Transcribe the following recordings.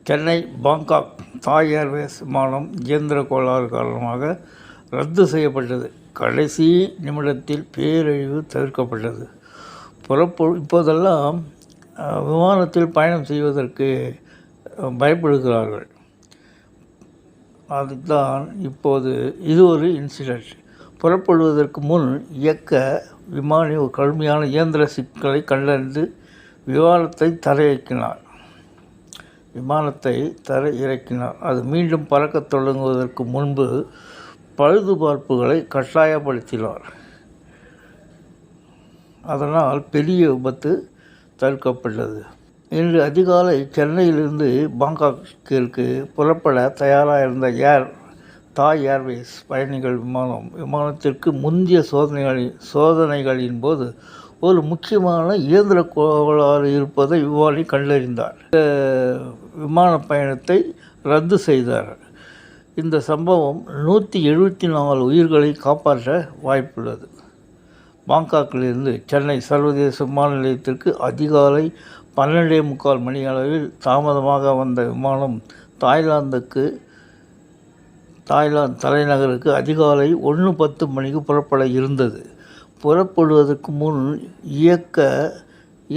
Chennai Bangkok தாய் Airways விமானம் இயந்திர கோளாறு காரணமாக ரத்து செய்யப்பட்டது. கடைசி நிமிடத்தில் பேரழிவு தவிர்க்கப்பட்டது. இப்போதெல்லாம் விமானத்தில் பயணம் செய்வதற்கு பயப்படுகிறார்கள். அதுதான் இப்போது இது ஒரு இன்சிடெண்ட். புறப்படுவதற்கு முன் விமானி ஒரு கடுமையான இயந்திர சிக்கலை கண்டறிந்து விமானத்தை தரை இறக்கினார். அது மீண்டும் பறக்கத் தொடங்குவதற்கு முன்பு பழுதுபார்ப்புகளை கட்டாயப்படுத்தினார். அதனால் பெரிய விபத்து தவிர்க்கப்பட்டது. இன்று அதிகாலை சென்னையிலிருந்து பாங்காக்கிற்கு புறப்பட தயாராக இருந்த தாய் ஏர்வேஸ் பயணிகள் விமானத்திற்கு முந்தைய சோதனைகளின் போது ஒரு முக்கியமான இயந்திர கோளாறு இருப்பதை விமானி கண்டறிந்தார். இந்த விமான பயணத்தை ரத்து செய்தார். இந்த சம்பவம் 174 உயிர்களை காப்பாற்ற வாய்ப்புள்ளது. பாங்காக்கிலிருந்து சென்னை சர்வதேச விமான நிலையத்திற்கு அதிகாலை 12:45 மணி அளவில் தாமதமாக வந்த விமானம் தாய்லாந்து தலைநகருக்கு அதிகாலை 1:10 மணிக்கு புறப்பட இருந்தது. புறப்படுவதற்கு முன்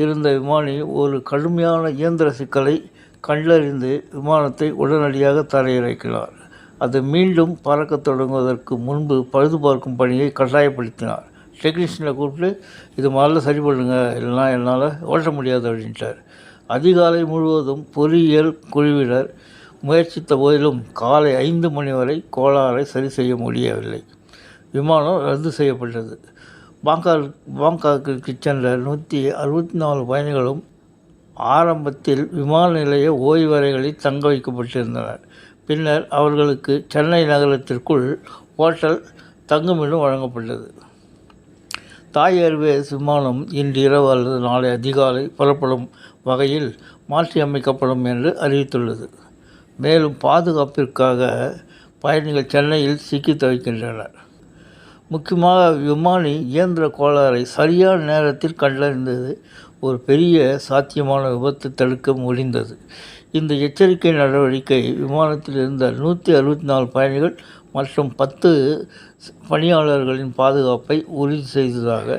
இருந்த விமானி ஒரு கடுமையான இயந்திர சிக்கலை கண்டறிந்து விமானத்தை உடனடியாக தரையிறக்கினார். அது மீண்டும் பறக்கத் தொடங்குவதற்கு முன்பு பழுதுபார்க்கும் பணியை கட்டாயப்படுத்தினார். டெக்னீஷியனை கூப்பிட்டு இது முதல்ல சரி பண்ணுங்கள், இல்லைனா என்னால் ஓட்ட முடியாது அப்படின்ட்டார். அதிகாலை முழுவதும் பொறியியல் குழுவினர் முயற்சித்த போதிலும் காலை 5 மணி வரை கோளாறை சரி செய்ய முடியவில்லை. விமானம் ரத்து செய்யப்பட்டது. பாங்காக்கிற்கு சென்ற 164 பயணிகளும் ஆரம்பத்தில் விமான நிலைய ஓய்வறைகளில் தங்க வைக்கப்பட்டிருந்தனர். பின்னர் அவர்களுக்கு சென்னை நகரத்திற்குள் ஹோட்டல் தங்குமிடம் வழங்கப்பட்டது. தாய் ஏர்வேஸ் விமானம் இன்று இரவு அல்லது நாளை அதிகாலை புறப்படும் வகையில் மாற்றியமைக்கப்படும் என்று அறிவித்துள்ளது. மேலும் பாதுகாப்பிற்காக பயணிகள் சென்னையில் சிக்கி தவிக்கின்றனர். முக்கியமாக விமானி இயந்திர கோளாறை சரியான நேரத்தில் கண்டறிந்தது ஒரு பெரிய சாத்தியமான விபத்து தடுக்க முடிந்தது. இந்த எச்சரிக்கை நடவடிக்கை விமானத்தில் இருந்த 164 பயணிகள் மற்றும் 10 பணியாளர்களின் பாதுகாப்பை உறுதி செய்ததாக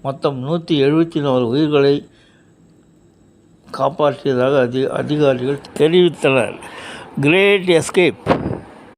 மொத்தம் 174 உயிர்களை காப்பாற்றியதாக அதிகாரிகள் தெரிவித்தனர். Great escape.